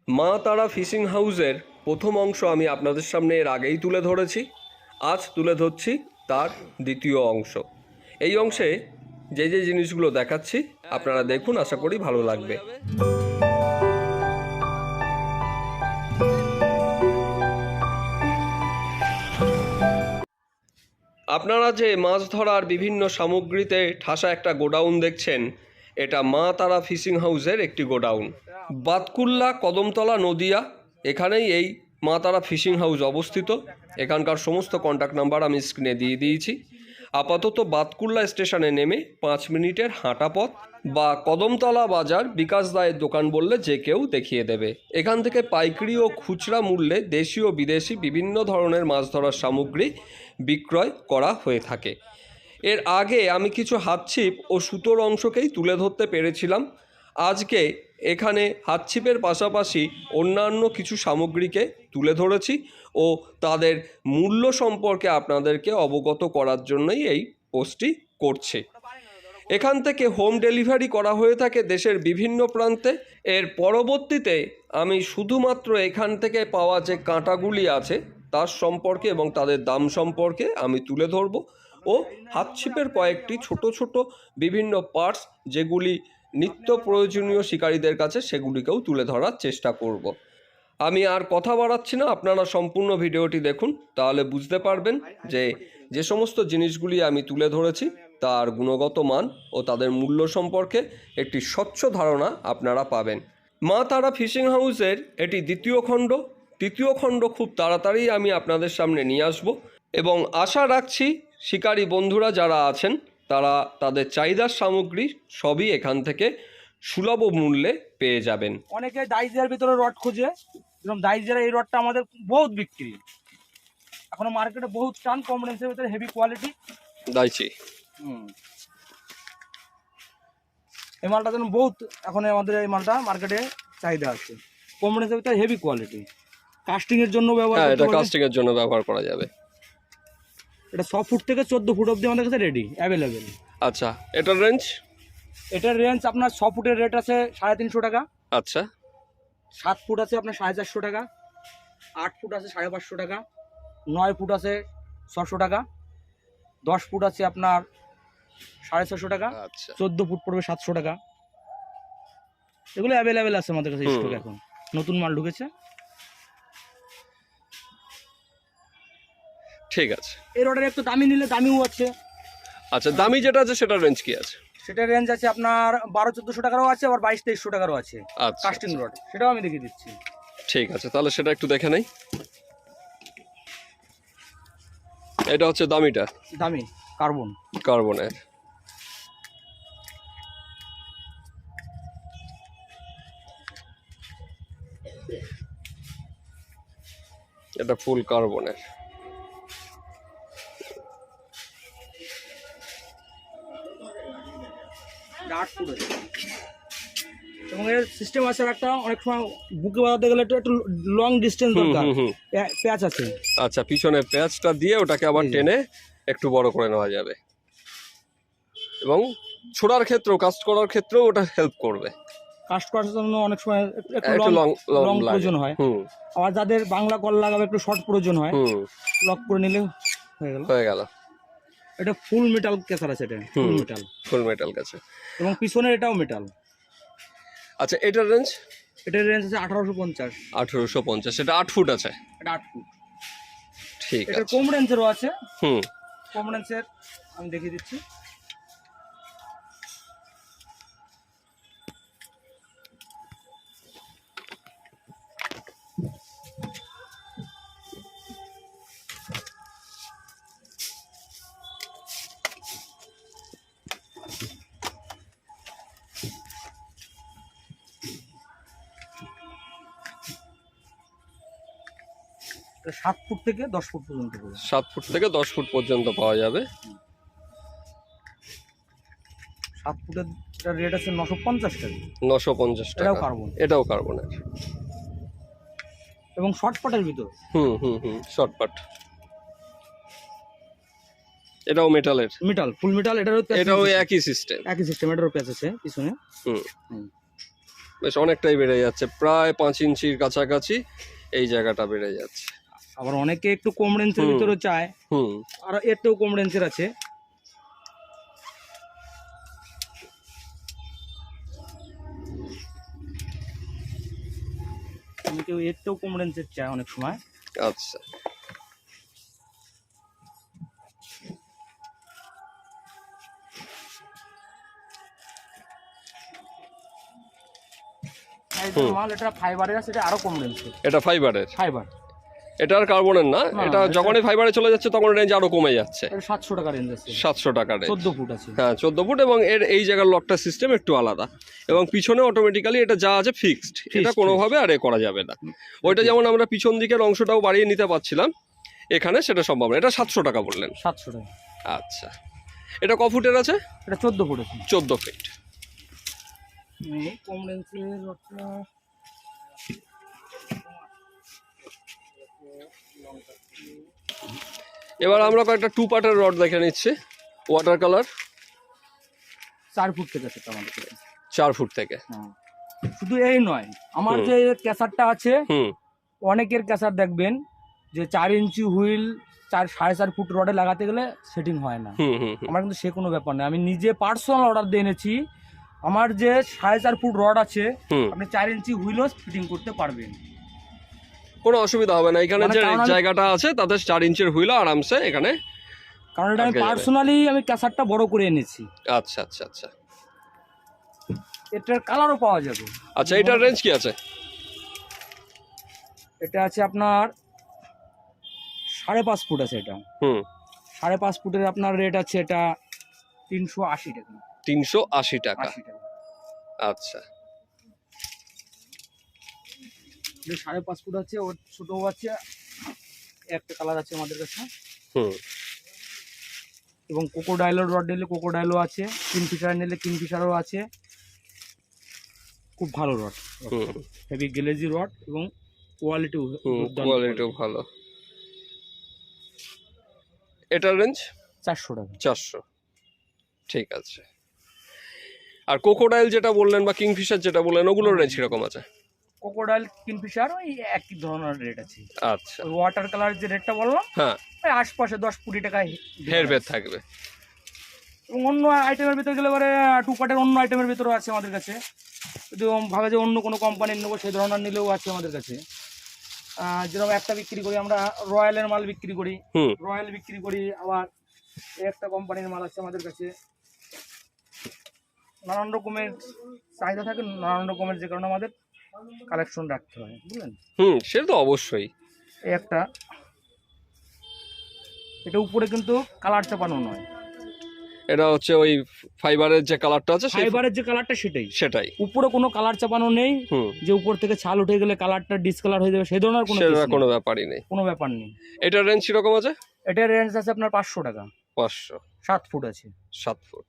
মা তারা ফিশিং হাউসের প্রথম অংশ আমি আপনাদের সামনে এর আগেই তুলে ধরেছি। আজ তুলে ধরছি তার দ্বিতীয় অংশ। এই অংশে যে যে জিনিসগুলো দেখাচ্ছি আপনারা দেখুন, আশা করি ভালো লাগবে। আপনারা যে মাছ ধরার বিভিন্ন সামগ্রীতে ঠাসা একটা গোডাউন দেখছেন, এটা মা তারা ফিশিং হাউসের একটি গোডাউন। বাতকুল্লা, কদমতলা, নদিয়া, এখানেই এই মা তারা ফিশিং হাউস অবস্থিত। এখানকার সমস্ত কন্ট্যাক্ট নাম্বার আমি স্ক্রিনে দিয়ে দিয়েছি। আপাতত বাতকুল্লা স্টেশনে নেমে 5 মিনিটের হাঁটা পথ, বা কদমতলা বাজার বিকাশ দায়ের দোকান বললে যে কেউ দেখিয়ে দেবে। এখান থেকে পাইকারি ও খুচরা মূল্যে দেশীয় বিদেশি বিভিন্ন ধরনের মাছ ধরার সামগ্রী বিক্রয় করা হয়ে থাকে। এর আগে আমি কিছু হাতছিপ ও সুতোর অংশকেই তুলে ধরতে পেরেছিলাম। আজকে এখানে হাতছিপের পাশাপাশি অন্যান্য কিছু সামগ্রীকে তুলে ধরেছি ও তাদের মূল্য সম্পর্কে আপনাদেরকে অবগত করার জন্যই এই পোস্টটি করছি। এখান থেকে হোম ডেলিভারি করা হয়ে থাকে দেশের বিভিন্ন প্রান্তে। এর পরবর্তীতে আমি শুধুমাত্র এখান থেকে পাওয়া যে কাঁটাগুলি আছে তার সম্পর্কে এবং তাদের দাম সম্পর্কে আমি তুলে ধরব, ও হাতছিপের কয়েকটি ছোট ছোট বিভিন্ন পার্টস যেগুলি নিত্য প্রয়োজনীয় শিকারীদের কাছে, সেগুলিকেও তুলে ধরার চেষ্টা করব। আমি আর কথা বাড়াচ্ছি না, আপনারা সম্পূর্ণ ভিডিওটি দেখুন, তাহলে বুঝতে পারবেন যে যে সমস্ত জিনিসগুলি আমি তুলে ধরেছি তার গুণগত মান ও তাদের মূল্য সম্পর্কে একটি স্বচ্ছ ধারণা আপনারা পাবেন। মা তারা ফিশিং হাউসের এটি দ্বিতীয় খণ্ড। তৃতীয় খণ্ড খুব তাড়াতাড়ি আমি আপনাদের সামনে নিয়ে আসব এবং আশা রাখছি শিকারী বন্ধুরা যারা আছেন তারা তাদের চাহিদার সামগ্রী সবই এখান থেকে সুলভ মূল্যে পেয়ে যাবেন। অনেকে ডাইজের ভিতরে রড খুঁজে, যেরকম ডাইজের এই রডটা আমাদের বহুত বিক্রি, এখনো মার্কেটে বহুত টান, কমডেন্সের ভিতরে হেভি কোয়ালিটি দাইছি। এই মালটা যেন বহুত এখন আমাদের এই মালটা মার্কেটে চাহিদা আছে। কমডেন্সের ভিতরে হেভি কোয়ালিটি, কাস্টিং এর জন্য ব্যবহার করতে এটা পারবেন। কাস্টিং এর জন্য ব্যবহার করা যাবে। এটা 6 ফুট থেকে 14 ফুট অবধি আমাদের কাছে রেডি অ্যাভেলেবেল। আচ্ছা, এটার রেঞ্জ? এটার রেঞ্জ আপনার 6 ফুটের রেট আছে 350 টাকা। আচ্ছা। 7 ফুট আছে আপনার 450 টাকা, 8 ফুট আছে 550 টাকা, 9 ফুট আছে 600 টাকা, 10 ফুট আছে আপনার 650 টাকা, আচ্ছা। 14 ফুট পড়বে 700 টাকা। এগুলো অ্যাভেলেবেল আছে আমাদের কাছে স্টক, এখন নতুন মাল ঢুকেছে। ঠিক আছে। এর অর্ডার একটু দামি নিলে দামিও আছে। আচ্ছা, দামি যেটা আছে সেটার রেঞ্জ কি আছে? সেটার রেঞ্জ আছে আপনার 1200-1400 টাকারও আছে, আবার 2200-2300 টাকারও আছে আচ্ছা, কাস্টিং রড, সেটাও আমি দেখিয়ে দিচ্ছি। ঠিক আছে, তাহলে সেটা একটু দেখে নেই। এটা হচ্ছে দামিটা, দামি কার্বন। কার্বনের। এটা ফুল কার্বনের। এটা 8 ফুট আছে এবং এর সিস্টেম আছে একটা, অনেক সময় বুকে বাঁধাতে গেলে একটু লং ডিস্টেন্স দরকার, প্যাচ আছে। আচ্ছা, পিছনের প্যাচটা দিয়ে ওটাকে আবার টেনে একটু বড় করে নেওয়া যাবে এবং ছোড়ার ক্ষেত্রেও, কাস্ট করার ক্ষেত্রেও ওটা হেল্প করবে। কাস্ট করার জন্য অনেক সময় একটু লং প্রয়োজন হয়, আবার যাদের বাংলা কল লাগাবে একটু শর্ট প্রয়োজন হয়, লক করে নিলে হয়ে গেল। এটা ফুল মেটাল কেসার আছে, এটা ফুল মেটাল কাছে, এবং পিছনে এটাও মেটাল। আচ্ছা, এটার রেঞ্জ? এটার রেঞ্জ আছে 1850। 1850। এটা 8 ফুট আছে? এটা 8 ফুট। ঠিক আছে। এটা কম রেঞ্জেরও আছে। কম রেঞ্জের আমি দেখিয়ে দিচ্ছি। এটা 7 ফুট থেকে 10 ফুট পর্যন্ত পাবে। 7 ফুট থেকে 10 ফুট পর্যন্ত পাওয়া যাবে। 7 ফুটের রেট আছে 950 টাকা। 950 টাকা। এটাও কার্বন। এটাও কার্বনের এবং শর্ট পাটের ভিতর। Short part. এটাও মেটালের? Metal, full metal. এটাও একই সিস্টেম। এটারও প্যাচ আছে পিছনে। বেশ অনেকটাই বেড়ে যাচ্ছে, প্রায় 5 ইঞ্চির কাছাকাছি এই জায়গাটা বেড়ে যাচ্ছে। আবার অনেকে একটু কম রেঞ্জের ভিতরে চায়, আর এর তো কম রেঞ্জের আছে। কেউ এর তো কম রেঞ্জের চায় অনেক সময়। আচ্ছা, মাল এটা ফাইবারের আছে, এটা আরো কম রেঞ্জের। এটা ফাইবারের? ফাইবার, এটা আর কার্বনের না? এটা যখনই ফাইবারে চলে যাচ্ছে তখন রেঞ্জ আরো কমে যাচ্ছে। 700 টাকা রেঞ্জ আছে। 700 টাকা রেঞ্জ, 14 ফুট আছে। হ্যাঁ 14 ফুট, এবং এর এই জায়গার লকটা সিস্টেম একটু আলাদা, এবং পিছনে অটোমেটিক্যালি এটা যা আছে ফিক্সড, এটা কোনোভাবে আর এ করা যাবে না। ওইটা যেমন আমরা পিছন দিকের অংশটাও বাড়িয়ে নিতে পারছিলাম, এখানে সেটা সম্ভব না। এটা 700 টাকা বললেন? 700 টাকা। আচ্ছা, এটা ক ফুটের আছে? এটা 14 ফুট আছে। 14 ফিট। কম রেঞ্জের রডটা এবার আমরা কয়েকটা 2 পার্টের রড দেখে নিচ্ছি। ওয়াটার কালার 4 ফুট থেকে সেটা আমাদের কাছে। 4 ফুট থেকে? শুধু এই নয়, আমার যে ক্যাসারটা আছে, অনেকের ক্যাসার দেখবেন যে 4 ইঞ্চি হুইল 4.5 ফুট রডে লাগাতে গেলে সেটিং হয় না। আমার কিন্তু সে কোনো ব্যাপার নেই, আমি নিজে পার্সোনাল অর্ডার দিয়ে এনেছি। আমার যে 4.5 ফুট রড আছে, আপনি 4 ইঞ্চি হুইলও ফিটিং করতে পারবেন, কোনো অসুবিধা হবে না। এখানে যে জায়গাটা আছে তাতে 4 ইঞ্চির হুইল আরামসে এখানে, কারণ এটা আমি পার্সোনালি আমি ক্যাসারটা বড় করে এনেছি। আচ্ছা আচ্ছা আচ্ছা, এটার কালারও পাওয়া যাবে। আচ্ছা, এটার রেঞ্জ কি আছে? এটা আছে আপনার 5.5 ফুট আছে। এটা 5.5 ফুটের আপনার রেট আছে এটা 380 টাকা। 380 টাকা, আচ্ছা। 5.5 ফুট আছে, ওর ছোট আছে, একটা কালার আছে আমাদের কাছে। এবং কোকোডাইলের রড নিলে কোকোডাইলও আছে, কিংফিশার নিলে কিংফিশারও আছে। খুব ভালো রড, হেভি গ্লেজি রড, এবং কোয়ালিটিও ভালো। এটার রেঞ্জ 400 টাকা। 400, ঠিক আছে। আর কোকোডাইল যেটা বললেন বা কিংফিশার যেটা বললেন, ওগুলোর রেঞ্জ কিরকম আছে? কোকোডাইল কিংফিশার ওই একই ধরনের রেট আছে। আচ্ছা, ওয়াটার কালার যে রেটটা বললাম, হ্যাঁ, ওই আশপাশে 10-20 টাকা হেরফের থাকবে। এবং অন্য আইটেমের ভিতরে গেলে পরে 2 পার্টের অন্য আইটেমের ভিতরেও আছে আমাদের কাছে। যদি ভাবে যে অন্য কোনো কোম্পানির নেবো, সেই ধরনের নিলেও আছে আমাদের কাছে। যেরকম একটা বিক্রি করি আমরা, রয়্যালের মাল বিক্রি করি, রয়্যাল বিক্রি করি। আবার একটা কোম্পানির মাল আছে আমাদের কাছে। নানান রকমের চাহিদা থাকে, নানান রকমের, যে কারণে আমাদের কালেকশন রাখতে হয়, বুঝলেন? সেটা তো অবশ্যই। এই একটা, এটা উপরে কিন্তু কালার চাপানো নয়, এটা হচ্ছে ওই ফাইবারের যে কালারটা আছে, ফাইবারের যে কালারটা সেটাই। উপরে কোনো কালার চাপানো নেই যে উপর থেকে ছাল উঠে গেলে কালারটা ডিসকালার হয়ে যাবে, সেই ধরনের কোনো ব্যাপারই নেই, কোনো ব্যাপার নেই। এটার রেঞ্জ কিরকম আছে? এটার রেঞ্জ আছে আপনার 500 টাকা। 500, 7 ফুট আছে। 7 ফুট।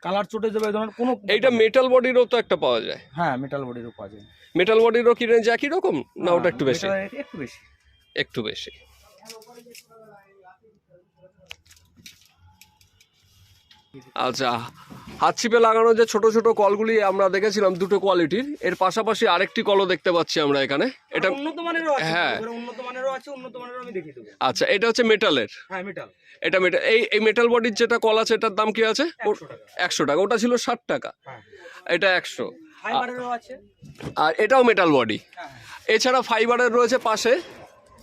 কালার চটে যাবে, এই ধরনের কোনো। এইটা মেটাল বডিরও তো একটা পাওয়া যায়? হ্যাঁ, মেটাল বডিরও পাওয়া যায়। মেটাল বডিরও কি রেঞ্জ একই রকম, না ওটা একটু বেশি? একটু বেশি, একটু বেশি। আচ্ছা, হাত ছিপে লাগানো যে ছোট ছোট কলগুলি আমরা দেখেছিলাম দুটো কোয়ালিটির, এর পাশাপাশি আরেকটি কলও দেখতে পাচ্ছি আমরা এখানে। এটা উন্নত মানেরও আছে। হ্যাঁ, উন্নত মানেরও আছে, উন্নত মানেরও আমি দেখিয়ে দেব। আচ্ছা, এটা হচ্ছে মেটালের? হ্যাঁ, মেটাল। এটা মেটাল। এই মেটাল বডির যেটা কল আছে এটার দাম কি আছে? 100 টাকা। ওটা ছিল 60 টাকা, এটা 100। ফাইবারেরও আছে, আর এটাও মেটাল বডি। এছাড়া ফাইবারের রয়েছে পাশে।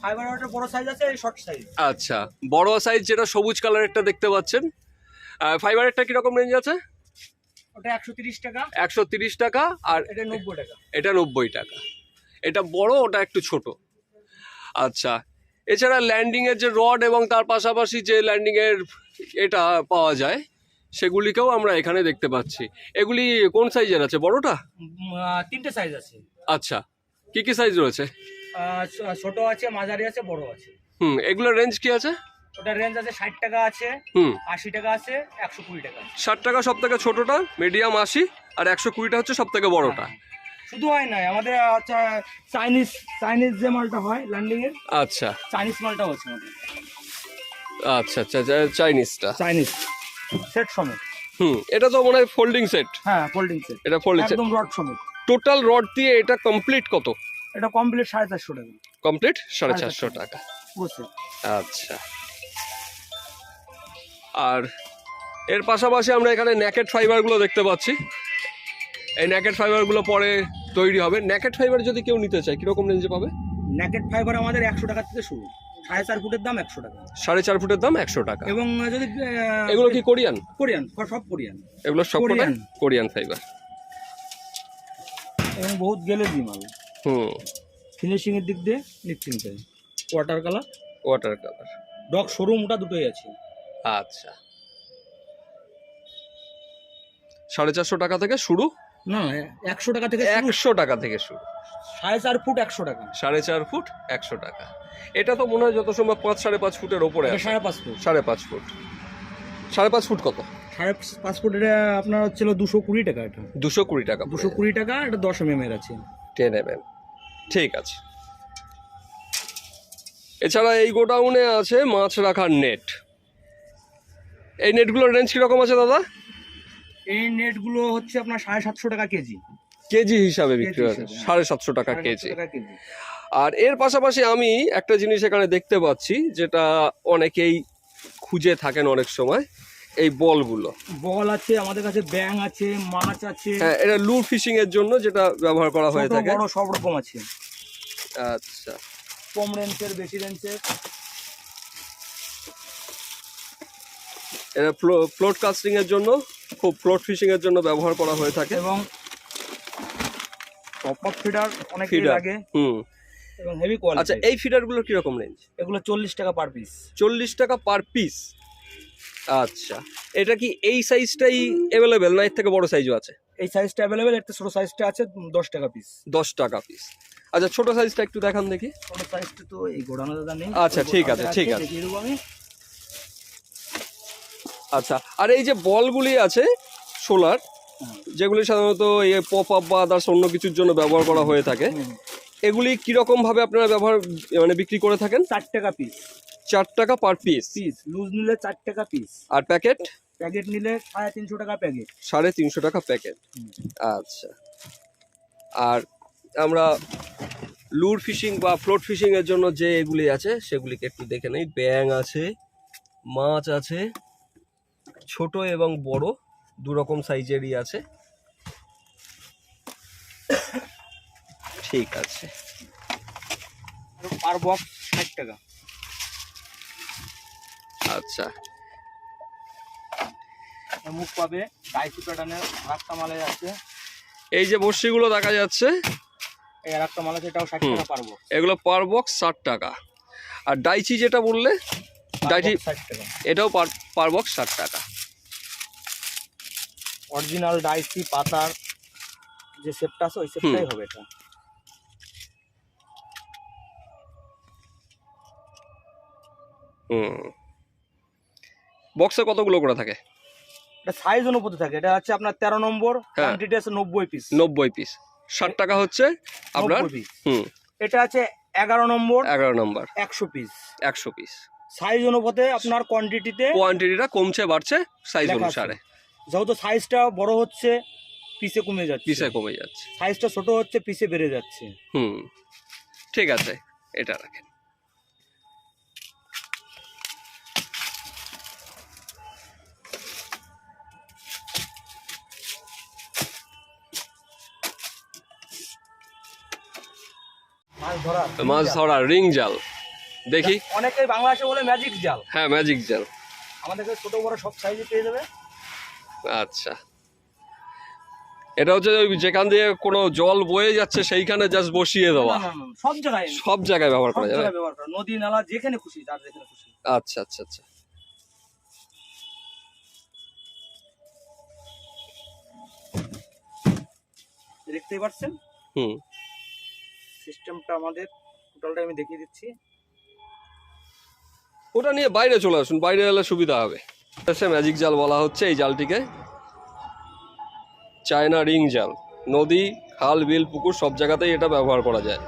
ফাইবারের একটা বড় সাইজ আছে, শর্ট সাইজ। আচ্ছা, বড় সাইজ যেটা সবুজ কালারেরটা দেখতে পাচ্ছেন। ফাইবারেরটা কিরকম রেঞ্জ আছে? ওটা 130 টাকা। 130 টাকা। আর এটা 90 টাকা। এটা 90 টাকা। এটা বড়, ওটা একটু ছোট। আচ্ছা, এছাড়া ল্যান্ডিং এর যে রড এবং তার পাশাপাশি যে ল্যান্ডিং এর এটা পাওয়া যায়, সেগুলিকেও আমরা এখানে দেখতে পাচ্ছি। এগুলি কোন সাইজের আছে? বড়টা? 3টে সাইজ আছে। আচ্ছা, কি কি সাইজ রয়েছে? ছোট আছে, মাঝারি আছে, বড় আছে। এগুলোর রেঞ্জ কি আছে? ওটা রেঞ্জ আছে 60 টাকা আছে, 80 টাকা আছে, 120 টাকা। 60 টাকা সব থেকে ছোটটা, মিডিয়াম 80, আর 120টা হচ্ছে সব থেকে বড়টা। শুধু হয় না, আমাদের চাইনিজ যে মালটা হয় ল্যান্ডিং এর, আচ্ছা, চাইনিজ মালটাও আছে আমাদের। আচ্ছা আচ্ছা, চাইনিজটা, চাইনিজ সেট সমেত। এটা তো মনে হয় ফোল্ডিং সেট। হ্যাঁ, ফোল্ডিং সেট, এটা ফোল্ডিং সেট একদম রড সমেত। টোটাল রড দিয়ে এটা কমপ্লিট কত? এটা কমপ্লিট 450 টাকা। কমপ্লিট 450 টাকা। পুরো সেট। আচ্ছা, আর এর পাশাপাশি আমরা এখানে ন্যাকেট ফাইবারগুলো দেখতে পাচ্ছি। এই ন্যাকেট ফাইবারগুলো পরে তৈরি হবে। ন্যাকেট ফাইবার যদি কেউ নিতে চায় কিরকম রেঞ্জে পাবে? ন্যাকেট ফাইবার আমাদের 100 টাকা থেকে শুরু, 4.5 ফুটের দাম 100 টাকা। 4.5 ফুটের দাম 100 টাকা। এবং যদি এগুলো কি কোরিয়ান? কোরিয়ান, সব কোরিয়ান। এগুলো সব কোরিয়ান ফাইবার এবং বহুত গ্যালেজি মাল। ফিনিশিং এর দিক দিয়ে নিশ্চিন্ত। ওয়াটার কালার ডগ শোরুম ওটা দুটোই আছে। আচ্ছা, 450 টাকা থেকে শুরু? না, 100 টাকা থেকে 100 টাকা থেকে শুরু। 4.5 ফুট 100 টাকা। 4.5 ফুট 100 টাকা। এটা তো মনে হয় যত সম্ভব 5-5.5 ফুটের ওপরে আছে। 5.5 ফুট। 5.5 ফুট। 5.5 ফুট কত? 5.5 ফুট এটা আপনার হচ্ছিল 220 টাকা। এটা 220 টাকা। 220 টাকা। এটা 10 mm এর আছে। 10 mm। ঠিক আছে। এছাড়া এই গোডাউনে আছে মাছ রাখার নেট। এই নেটগুলোর রেঞ্জ কিরকম আছে দাদা? এই নেটগুলো হচ্ছে আপনার 750 টাকা কেজি। কেজি হিসাবে বিক্রি হয় 750 টাকা কেজি। আর এর পাশাপাশি আমি একটা জিনিস এখানে দেখতে পাচ্ছি যেটা অনেকেই খুঁজে থাকেন অনেক সময়, এই বলগুলো। বল আছে আমাদের কাছে, ব্যাং আছে, মাছ আছে। হ্যাঁ, এটা লুর ফিশিং এর জন্য যেটা ব্যবহার করা হয়ে থাকে। বড় সব রকম আছে। আচ্ছা, কম রেঞ্জের, বেশি রেঞ্জের। এটা ফ্লোট কাস্টিং এর জন্য, খুব ফ্লোট ফিশিং এর জন্য ব্যবহার করা হয়ে থাকে। এবং টপ আপ ফিডার অনেক লাগে। এবং হেভি কোয়ালিটি। আচ্ছা, এই ফিডারগুলোর কি রকম রেঞ্জ? এগুলো 40 টাকা পার পিস। 40 টাকা পার পিস। আচ্ছা, এটা কি এই সাইজটাই अवेलेबल না এর থেকে বড় সাইজও আছে? এই সাইজটা अवेलेबल, এর থেকে ছোট সাইজটা আছে 10 টাকা পিস। 10 টাকা পিস। আচ্ছা, ছোট সাইজটা একটু দেখান দেখি। ছোট সাইজটা তো এই গোডাউনে দাদা নেই। আচ্ছা, ঠিক আছে। আচ্ছা, আর এই যে বলগুলি আছে সোলার, যেগুলি সাধারণত এই পপ আপ বা আদার্স অন্য কিছুর জন্য ব্যবহার করা হয়ে থাকে, এগুলি কিরকম ভাবে আপনারা বিক্রি করে থাকেন? 4 টাকা পিস। 4 টাকা পার পিস। লুজ নিলে 4 টাকা পিস। আর প্যাকেট নিলে 350 টাকা প্যাকেট। 350 টাকা প্যাকেট। আচ্ছা, আর আমরা লুর ফিশিং বা ফ্লোট ফিশিং এর জন্য যে এগুলি আছে সেগুলিকে একটু দেখে নেই। ব্যাং আছে, মাছ আছে, ছোট এবং বড় দু রকম সাইজেরই আছে। ঠিক আছে। পার বক্স 60 টাকা। আচ্ছা, মুখ পাবে, ডাইসি প্যাটার্নের রাস্তা মালে আছে। এই যে বড়শিগুলো দেখা যাচ্ছে, এই রাস্তা মাল আছে, এটাও 60 টাকা পার বক্স। এগুলো পার বক্স 60 টাকা। আর ডাইচি যেটা বললে, ডাইচি 60 টাকা। এটাও পার বক্স 60 টাকা। অরিজিনাল ডাইসি পাতার যে শেপটা আছে ওই শেপটাই হবে এটা। বক্সে কতগুলো করে থাকে? এটা সাইজ অনুপাতে থাকে। এটা হচ্ছে আপনার 13 নম্বর, কোয়ান্টিটি আছে 90 পিস। 90 পিস। 60 টাকা হচ্ছে আপনার। এটা আছে 11 নম্বর, 100 পিস। 100 পিস। সাইজ অনুপাতে আপনার কোয়ান্টিটিটা কমছে বাড়ছে সাইজ অনুসারে। যেহেতু সাইজটা বড় হচ্ছে পিসে কমে যাচ্ছে, সাইজটা ছোট হচ্ছে পিসে বেড়ে যাচ্ছে। ঠিক আছে, এটা রাখেন। মাছ ধরা রিং জাল দেখি। অনেকে বাংলাদেশে বলে ম্যাজিক জাল। হ্যাঁ, ম্যাজিক জাল। আমাদের কাছে ছোট বড় সব সাইজে পেয়ে যাবে। আচ্ছা, এটা হচ্ছে যেখান দিয়ে কোনো জল বয়ে যাচ্ছে সেইখানে জাস্ট বসিয়ে দেওয়া। সব জায়গায় ব্যবহার করা যাবে। নদী নালা যেখানে খুশি, যার যেখানে খুশি। আচ্ছা আচ্ছা আচ্ছা। দেখতেই পাচ্ছেন সিস্টেমটা আমাদের টোটালটা আমি দেখিয়ে দিচ্ছি। ওটা নিয়ে বাইরে চলে আসুন, বাইরে এলে সুবিধা হবে। ম্যাজিক জাল বলা হচ্ছে এই জালটিকে। চায়না রিং জাল। নদী, খাল, বিল, পুকুর সব জায়গাতেই এটা ব্যবহার করা যায়।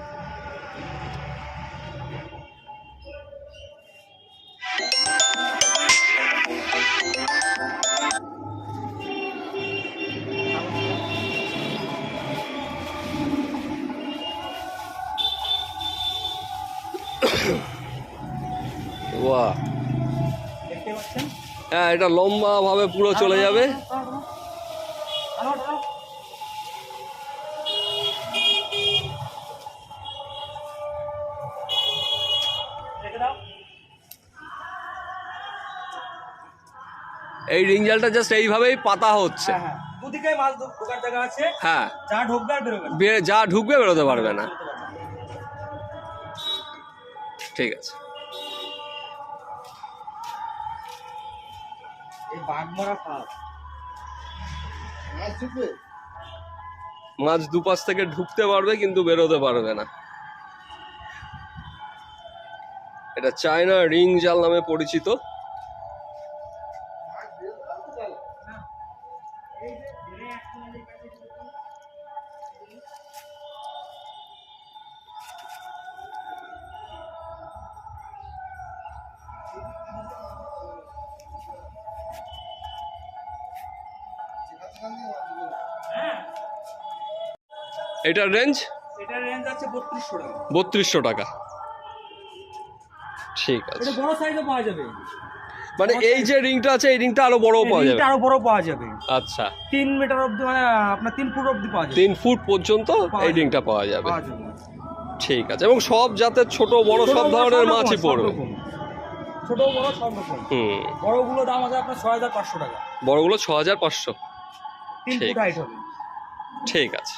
বাহ, দেখতে পাচ্ছেন? হ্যাঁ এটা লম্বা ভাবে পুরো চলে যাবে। এই রিং জালটা জাস্ট এইভাবেই পাতা হচ্ছে। হ্যাঁ, দুদিকে মাছ ঢোকার জায়গা আছে, হ্যাঁ, যা ঢুকবে আর বেরোবে না। যা ঢুকবে বেরোতে পারবে না। ঠিক আছে। এই বাঘমারা ফাঁস মাছ দুপাশ থেকে ঢুকতে পারবে কিন্তু বেরোতে পারবে না। এটা চায়না রিং জাল নামে পরিচিত। এটার রেঞ্জ? এটার রেঞ্জ আছে 3200 টাকা। 3200 টাকা। ঠিক আছে। এটা বড় সাইজও পাওয়া যাবে, মানে এই যে রিংটা আছে এই রিংটা আরো বড় পাওয়া যাবে? রিংটা আরো বড় পাওয়া যাবে। আচ্ছা, 3 মিটার অবধি, মানে আপনার 3 ফুট অবধি পাওয়া যাবে। 3 ফুট পর্যন্ত এই রিংটা পাওয়া যাবে। ঠিক আছে। এবং সব জাতের ছোট বড় সব ধরনের মাছই পড়বে? ছোট বড় সব রকম। বড়গুলো দাম আছে আপনার 6500 টাকা। বড়গুলো 6500। 3 ফুট হাইট হবে। ঠিক আছে।